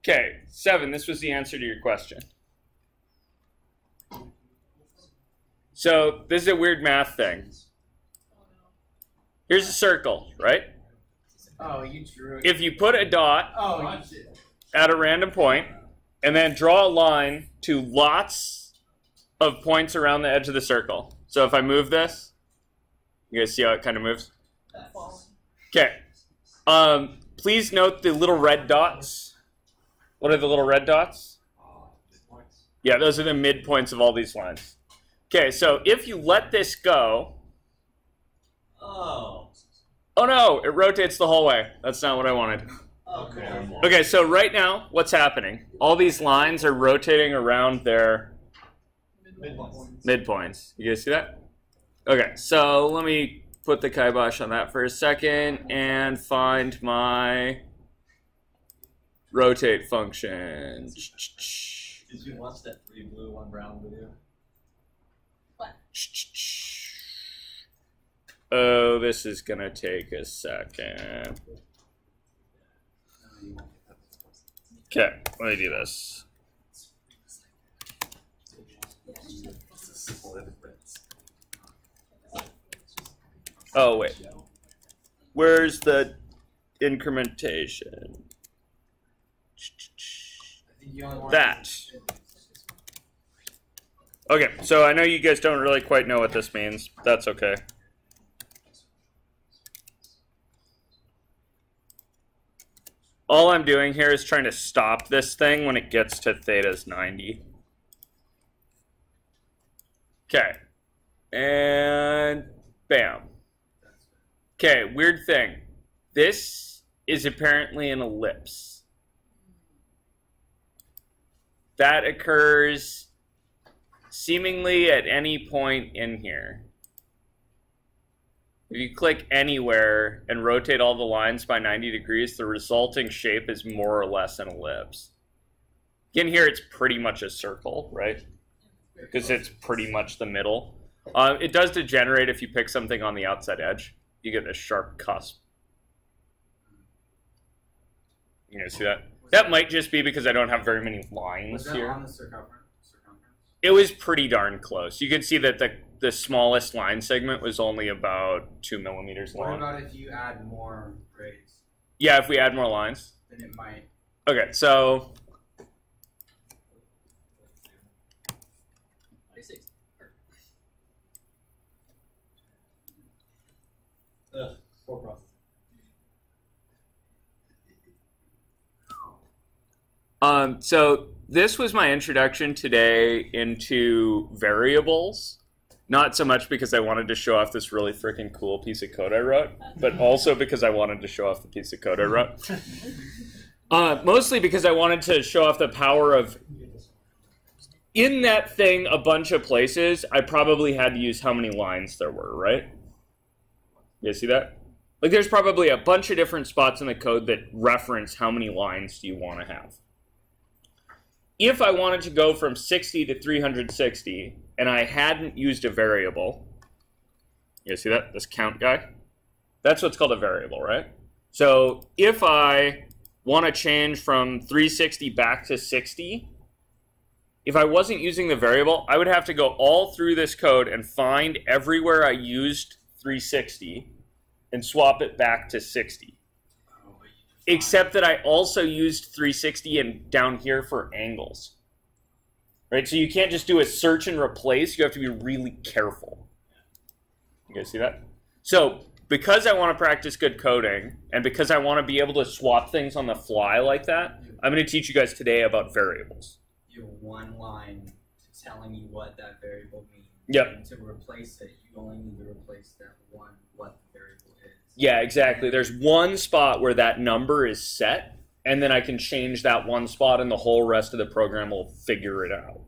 Okay, 7, this was the answer to your question. So this is a weird math thing. Here's a circle, right? Oh, you drew it. If you put a dot at a random point, and then draw a line to lots of points around the edge of the circle. So if I move this, you guys see how it kind of moves? Okay. Please note the little red dots. What are the little red dots? Yeah, those are the midpoints of all these lines. Okay, so if you let this go... Oh no, it rotates the whole way. That's not what I wanted. Okay, so right now, what's happening? All these lines are rotating around their midpoints. You guys see that? Okay, so let me put the kibosh on that for a second and find my rotate function. Did you watch that 3 blue, 1 brown video? What? Oh, this is gonna take a second. Okay, let me do this. Oh, wait. Where's the incrementation? That. Okay, so I know you guys don't really quite know what this means. That's okay. All I'm doing here is trying to stop this thing when it gets to theta's 90. Okay. And bam. Okay, weird thing. This is apparently an ellipse. That occurs seemingly at any point in here. If you click anywhere and rotate all the lines by 90 degrees, the resulting shape is more or less an ellipse. Again, here it's pretty much a circle, right? Because it's pretty much the middle. It does degenerate if you pick something on the outside edge. You get a sharp cusp. You guys see that? That might just be because I don't have very many lines Was that here. on the circumference? It was pretty darn close. You could see that the smallest line segment was only about 2 millimeters long. What about if you add more grades? Yeah, if we add more lines. Then it might. Okay, so Poor process. So this was my introduction today into variables. Not so much because I wanted to show off this really freaking cool piece of code I wrote, but also because I wanted to show off the piece of code I wrote. Mostly because I wanted to show off the power of, in that thing, a bunch of places, I probably had to use how many lines there were, right? You guys see that? Like, there's probably a bunch of different spots in the code that reference how many lines do you want to have. If I wanted to go from 60 to 360, and I hadn't used a variable, you guys see that? This count guy? That's what's called a variable, right? So if I want to change from 360 back to 60, if I wasn't using the variable, I would have to go all through this code and find everywhere I used 360 and swap it back to 60. Except that I also used 360 and down here for angles. Right? So you can't just do a search and replace. You have to be really careful. You guys see that? So because I want to practice good coding and because I want to be able to swap things on the fly like that, I'm going to teach you guys today about variables. You have one line telling you what that variable means. Yep. And to replace it, you only need to replace that one, what the variable is. Yeah, exactly. There's one spot where that number is set, and then I can change that one spot, and the whole rest of the program will figure it out.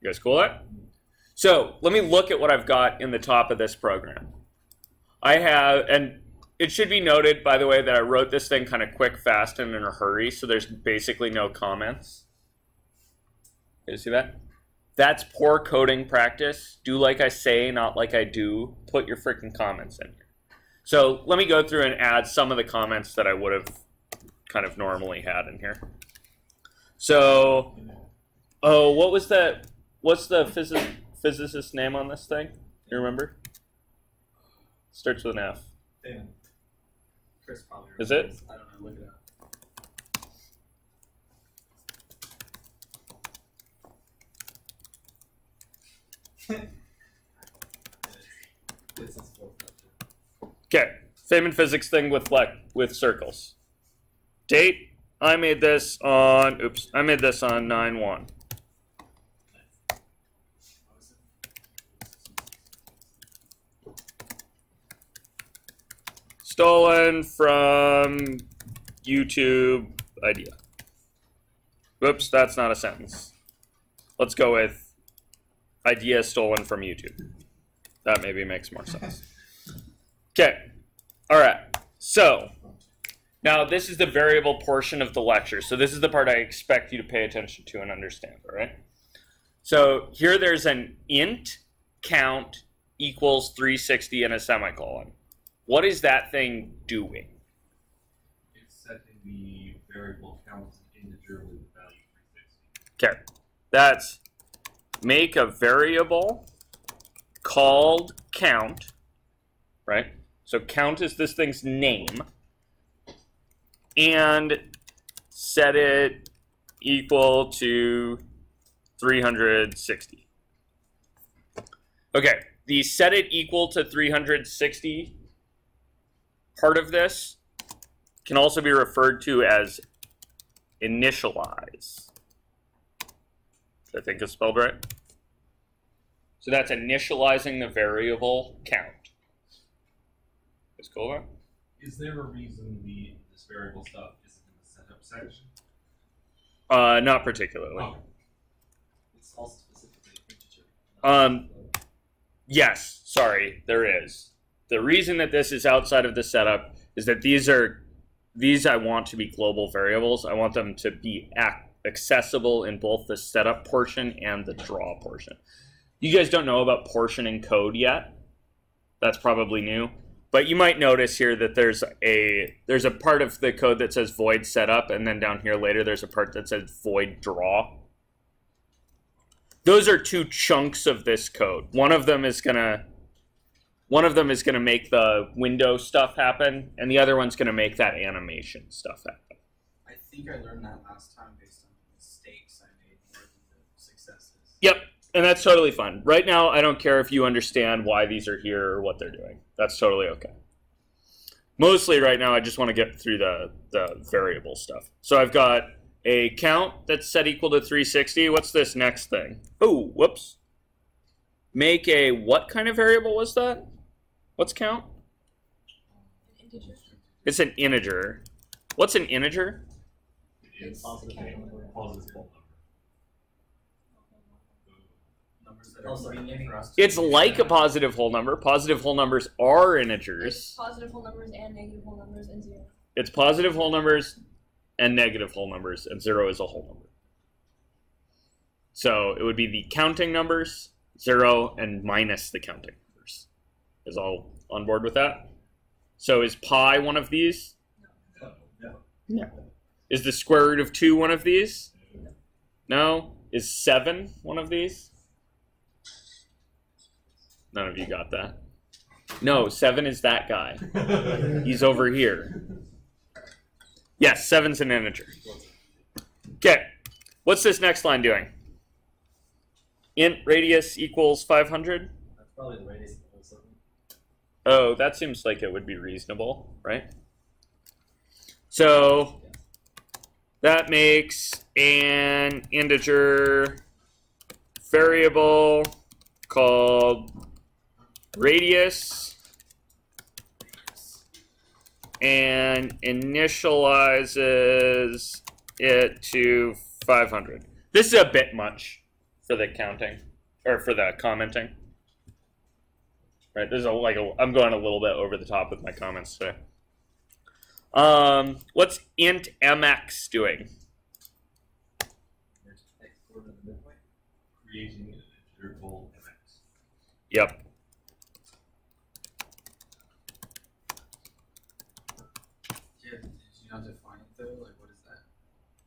You guys cool with that? So let me look at what I've got in the top of this program. I have, and it should be noted, by the way, that I wrote this thing kind of quick, fast, and in a hurry, so there's basically no comments. You see that? That's poor coding practice. Do like I say, not like I do. Put your freaking comments in here. So let me go through and add some of the comments that I would have kind of normally had in here. So, oh, what was that? What's the physicist's name on this thing? You remember? Starts with an F. Damn. Chris probably Is it? remembers. I don't know. Look it up. It's his fourth lecture. Okay, Feynman physics thing with circles. Date. I made this on. Oops. I made this on 9/1. Stolen from YouTube idea. Whoops, that's not a sentence. Let's go with idea stolen from YouTube. That maybe makes more sense. Okay. All right. So now this is the variable portion of the lecture. So this is the part I expect you to pay attention to and understand. All right. So here there's an int count equals 360 and a semicolon. What is that thing doing? It's setting the variable count as an integer with the value 360. Okay. That's make a variable called count, right? So count is this thing's name, and set it equal to 360. Okay, the set it equal to 360 part of this can also be referred to as initialize. I think it's spelled right. So that's initializing the variable count. Is cool, right? Is there a reason this variable stuff isn't in the setup section? Not particularly. Oh. It's also specifically an integer. Yes, sorry, there is. The reason that this is outside of the setup is that these I want to be global variables. I want them to be accessible in both the setup portion and the draw portion. You guys don't know about portioning code yet. That's probably new. But you might notice here that there's a part of the code that says void setup, and then down here later there's a part that says void draw. Those are two chunks of this code. One of them is gonna make the window stuff happen, and the other one's gonna make that animation stuff happen. I think I learned that last time based on the mistakes I made more than the successes. Yep, and that's totally fine. Right now, I don't care if you understand why these are here or what they're doing. That's totally okay. Mostly right now, I just want to get through the variable stuff. So I've got a count that's set equal to 360. What's this next thing? Oh, whoops. Make a what kind of variable was that? What's count? An integer. It's an integer. What's an integer? It's Positive positive whole number. Numbers that are convenient for us to It's like a positive whole number. Positive whole numbers are integers. It's positive whole numbers and negative whole numbers and 0. It's positive whole numbers and negative whole numbers, and 0 is a whole number. So it would be the counting numbers, 0, and minus the counting numbers. Is all on board with that? So is pi one of these? No. Is the square root of 2 one of these? No. Is 7 one of these? None of you got that. No, 7 is that guy. He's over here. Yes, 7's an integer. Okay, what's this next line doing? Int radius equals 500. That's probably the radius of the whole circle. Oh, that seems like it would be reasonable, right? So that makes an integer variable called radius and initializes it to 500. This is a bit much for the counting or for the commenting. Right, there's I'm going a little bit over the top with my comments today. What's int mx doing? Creating an integer called mx. Yep. Yeah, did you not define it though? Like, what is that?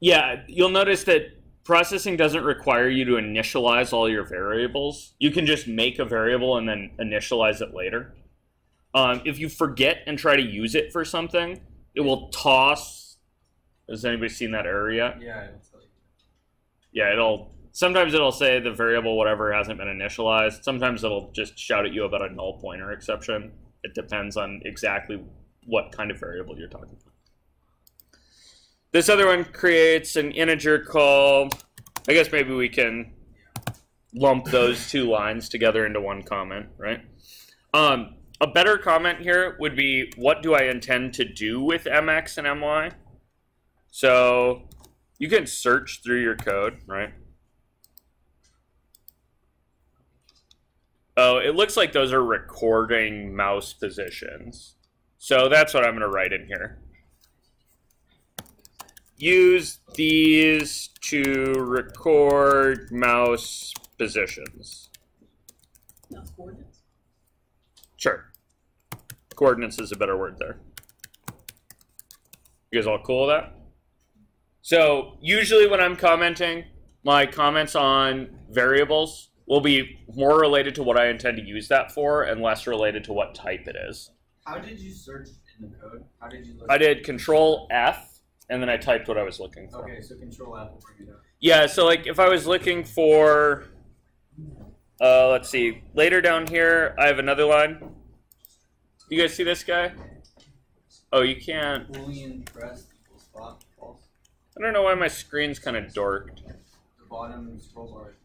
Yeah, you'll notice that processing doesn't require you to initialize all your variables. You can just make a variable and then initialize it later. If you forget and try to use it for something, it will toss. Has anybody seen that error yet? Yeah, it'll tell you. Yeah, sometimes it'll say the variable whatever hasn't been initialized. Sometimes it'll just shout at you about a null pointer exception. It depends on exactly what kind of variable you're talking about. This other one creates an integer call. I guess maybe we can lump those two lines together into one comment, right? A better comment here would be, what do I intend to do with mx and my? So you can search through your code, right? Oh, it looks like those are recording mouse positions. So that's what I'm going to write in here. Use these to record mouse positions. Mouse coordinates? Sure. Coordinates is a better word there. You guys all cool with that? So usually when I'm commenting, my comments on variables will be more related to what I intend to use that for and less related to what type it is. How did you search in the code? How did you look? I did Control F, and then I typed what I was looking for. Okay, so Control F will bring it up. Yeah, so like if I was looking for, let's see, later down here, I have another line. You guys see this guy? Oh, you can't. Boolean press equals spot false. I don't know why my screen's kind of dorked. The bottom scroll bar.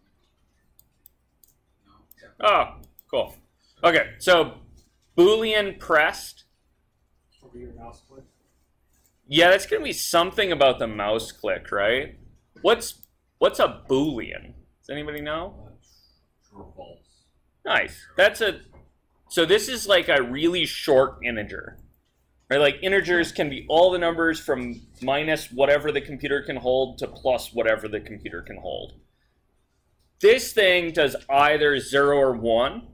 No. Yeah. Oh, cool. Okay, so Boolean pressed. Over your mouse click? Yeah, that's gonna be something about the mouse click, right? What's a Boolean? Does anybody know? True or false. Nice. So this is like a really short integer. Right? Like integers can be all the numbers from minus whatever the computer can hold to plus whatever the computer can hold. This thing does either 0 or 1,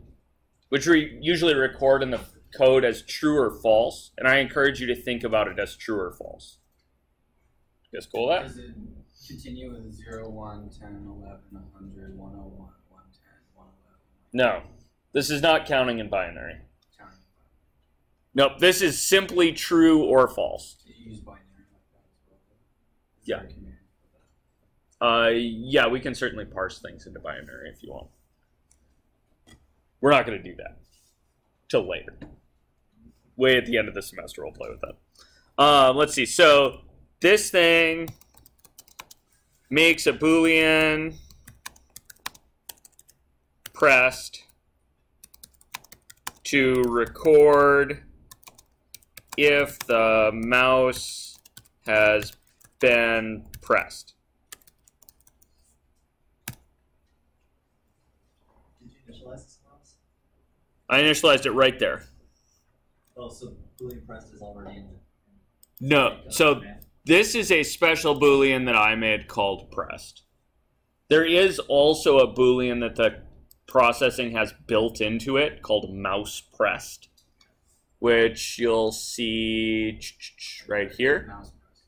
which we usually record in the code as true or false, and I encourage you to think about it as true or false. You guys cool with that? Does it continue with 0, 1, 10, 11, 100, 101, 110, 111? No. This is not counting in binary. Counting. Nope, this is simply true or false. Can you use binary like that as well? Is Yeah. there a command for that? Yeah, we can certainly parse things into binary if you want. We're not going to do that till later. Way at the end of the semester, we'll play with that. Let's see. So this thing makes a Boolean pressed to record if the mouse has been pressed. Did you initialize this mouse? I initialized it right there. Oh, so Boolean pressed is already in the. No, so this is a special Boolean that I made called pressed. There is also a Boolean that the processing has built into it called Mousepressed, which you'll see right here. Mouse press.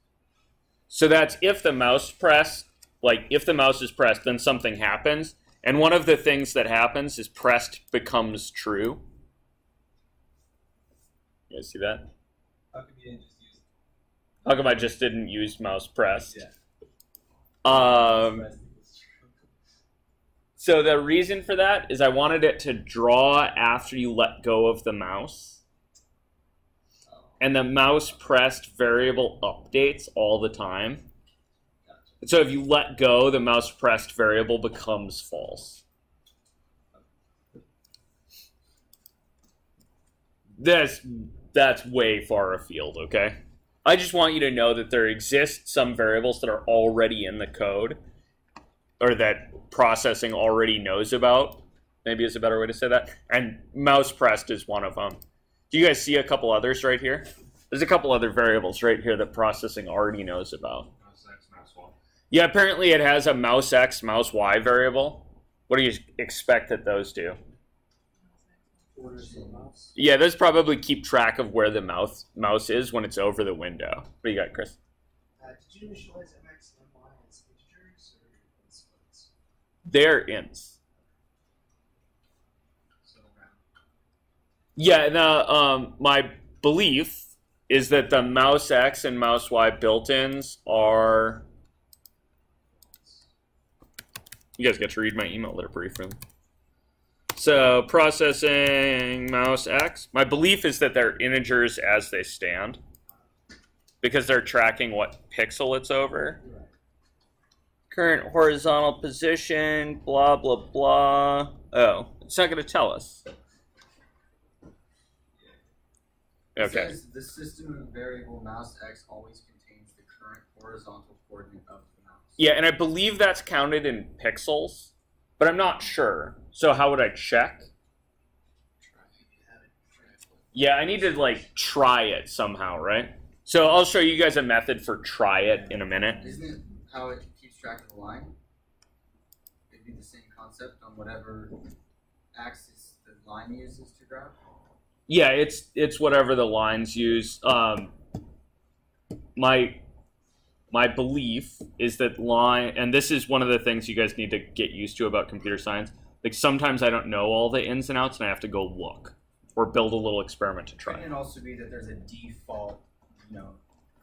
So that's if the mouse pressed, like if the mouse is pressed, then something happens. And one of the things that happens is pressed becomes true. You guys see that? How come you didn't just use How come I just didn't use mouse pressed? Yeah. pressed equals true? So the reason for that is I wanted it to draw after you let go of the mouse. Oh, And the mouse pressed variable updates all the time. gotcha. So if you let go, the mouse pressed variable becomes false. That's way far afield, okay? I just want you to know that there exist some variables that are already in the code, or that processing already knows about, maybe is a better way to say that, and mouse pressed is one of them. Do you guys see a couple others right here? There's a couple other variables right here that processing already knows about. Mouse X, mouse Y. Yeah, apparently it has a mouse X, mouse Y variable. What do you expect that those do? Orders the mouse. Yeah, those probably keep track of where the mouse is when it's over the window. What do you got, Chris? Did you initialize MX and as integers or as floats? They're ints. So round. Yeah, now my belief is that the mouse X and mouse Y built-ins are... You guys get to read my email there briefly. So processing mouse X. My belief is that they're integers as they stand because they're tracking what pixel it's over. Right. Current horizontal position, blah, blah, blah. Oh, it's not going to tell us. It Okay. says the system variable mouse X always contains the current horizontal coordinate of the mouse. Yeah, and I believe that's counted in pixels, but I'm not sure. So how would I check? Yeah, I need to like try it somehow, right? So I'll show you guys a method for try it in a minute. Isn't it how it keeps track of the line? It'd be the same concept on whatever axis the line uses to graph. Yeah, it's whatever the lines use. My belief is that line, and this is one of the things you guys need to get used to about computer science. Like sometimes I don't know all the ins and outs, and I have to go look or build a little experiment to try. Couldn't it also be that there's a default,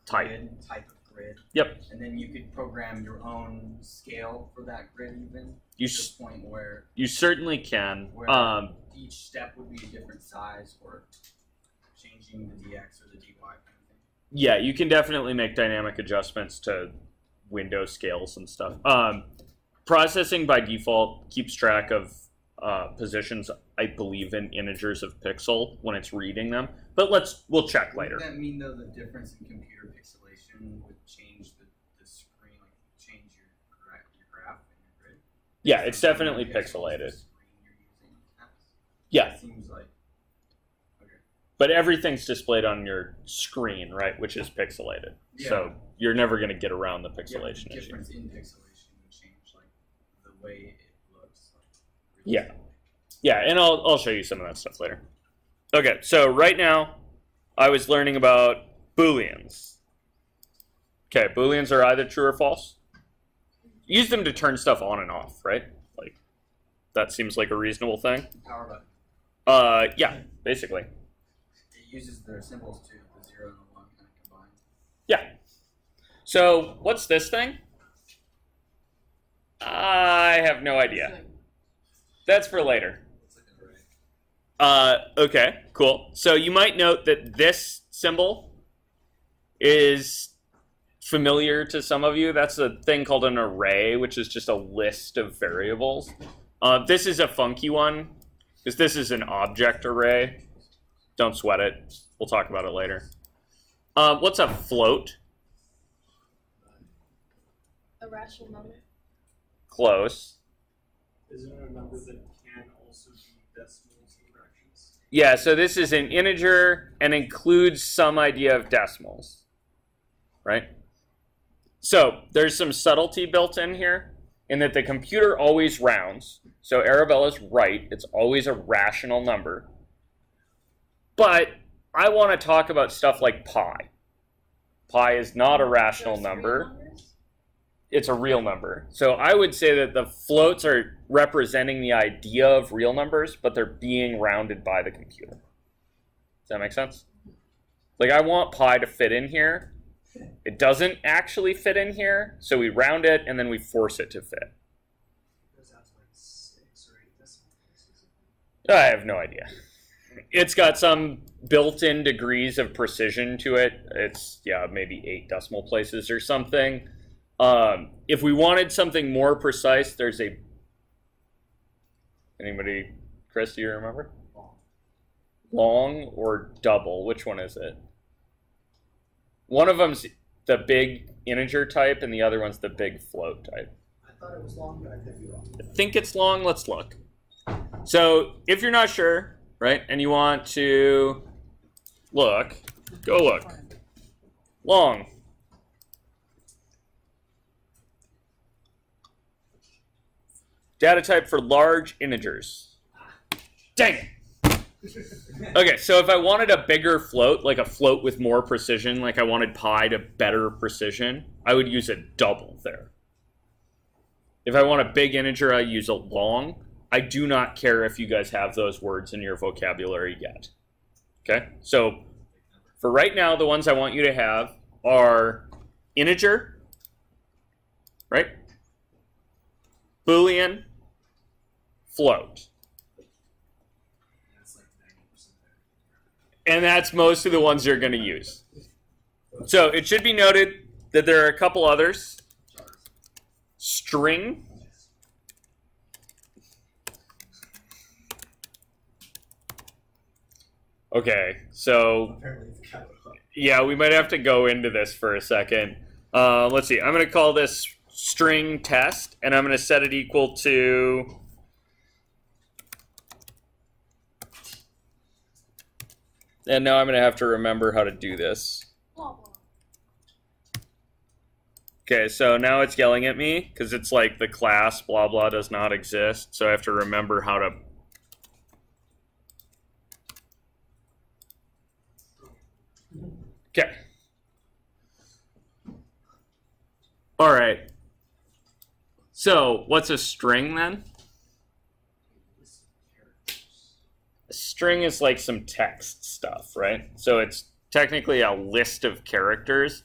Type. type of grid? Yep. And then you could program your own scale for that grid, even You to the point where you certainly can. Where- each step would be a different size, or changing the dx or the dy kind of thing. Yeah, you can definitely make dynamic adjustments to window scales and stuff. Processing by default keeps track of positions, I believe, in integers of pixel when it's reading them. But we'll check later. Would that mean, though, the difference in computer pixelation would change the screen, like change your graph and your grid? Yeah, it's definitely Pixels, the pixelated. screen you're using. Yeah, It seems like but everything's displayed on your screen, right, which is pixelated. Yeah. So you're never going to get around the yeah, but pixelation the issue. difference in pixelation would change like the way it looks. Like, Yeah. Yeah, and I'll show you some of that stuff later. Okay, so right now I was learning about Booleans. Okay, Booleans are either true or false. Use them to turn stuff on and off, right? Like, that seems like a reasonable thing. Power button. Yeah, basically. It uses their symbols too, the 0 and the 1 kind of combined. Yeah. So, what's this thing? I have no idea. That's for later. It's like an array. Okay, cool. So you might note that this symbol is familiar to some of you. That's a thing called an array, which is just a list of variables. This is a funky one, because this is an object array. Don't sweat it. We'll talk about it later. What's a float? A rational number. Close. Is there a number that can also be decimals and fractions? Yeah, so this is an integer and includes some idea of decimals, right? So there's some subtlety built in here in that the computer always rounds. So Arabella's right, it's always a rational number. But I want to talk about stuff like pi. Pi is not a rational There's real number. numbers? It's a real number. So I would say that the floats are representing the idea of real numbers, but they're being rounded by the computer. Does that make sense? Like, I want pi to fit in here. It doesn't actually fit in here, so we round it and then we force it to fit. It goes out to like 6 or 8 decimal places. I have no idea. It's got some built-in degrees of precision to it. It's, yeah, maybe 8 decimal places or something. If we wanted something more precise, there's a... Anybody, Chris, do you remember? Long or double? Which one is it? One of them's the big integer type, and the other one's the big float type. I thought it was long, but I could be wrong. I think it's long. Let's look. So if you're not sure, right, and you want to look, go look. Long. Data type for large integers. Dang it. Okay, so if I wanted a bigger float, like a float with more precision, like I wanted pi to better precision, I would use a double there. If I want a big integer, I use a long. I do not care if you guys have those words in your vocabulary yet. Okay? So for right now, the ones I want you to have are integer, right? Boolean, float. That's like 90% there. And that's most of the ones you're going to use. So it should be noted that there are a couple others. String. Okay, so Apparently it's capital. yeah, we might have to go into this for a second. Let's see. I'm going to call this string test, and I'm going to set it equal to and now I'm going to have to remember how to do this. Blah, blah. Okay, so now it's yelling at me because it's like the class blah blah does not exist. So I have to remember how to. Okay. All right. So what's a string then? A string is like some text stuff, right? So it's technically a list of characters.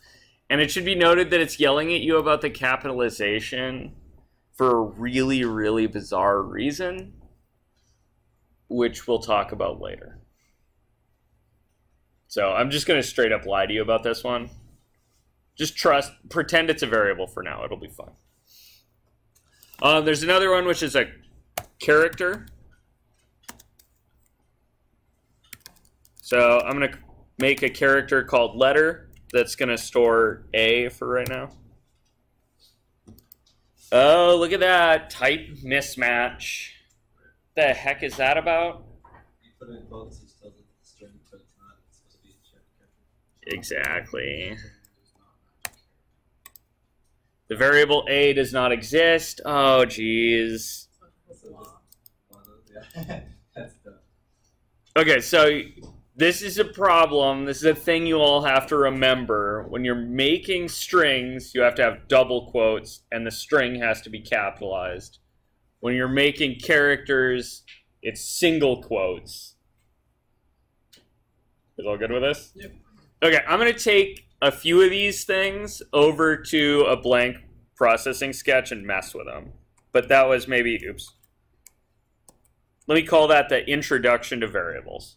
And it should be noted that it's yelling at you about the capitalization for a really, really bizarre reason, which we'll talk about later. So I'm just going to straight up lie to you about this one. Just pretend it's a variable for now. It'll be fun. There's another one, which is a character. So I'm going to make a character called letter that's going to store A for right now. Oh, look at that. Type mismatch. The heck is that about? You put it in quotes, it tells it the string, but it's not. It's supposed to be a character. Exactly. The variable A does not exist. Oh, geez. So just one of those, yeah. That's dumb. Okay, so this is a problem. This is a thing you all have to remember. When you're making strings, you have to have double quotes, and the string has to be capitalized. When you're making characters, it's single quotes. Is all good with this? Yep. Okay, I'm going to take a few of these things over to a blank processing sketch and mess with them. But that was maybe, oops. Let me call that the introduction to variables.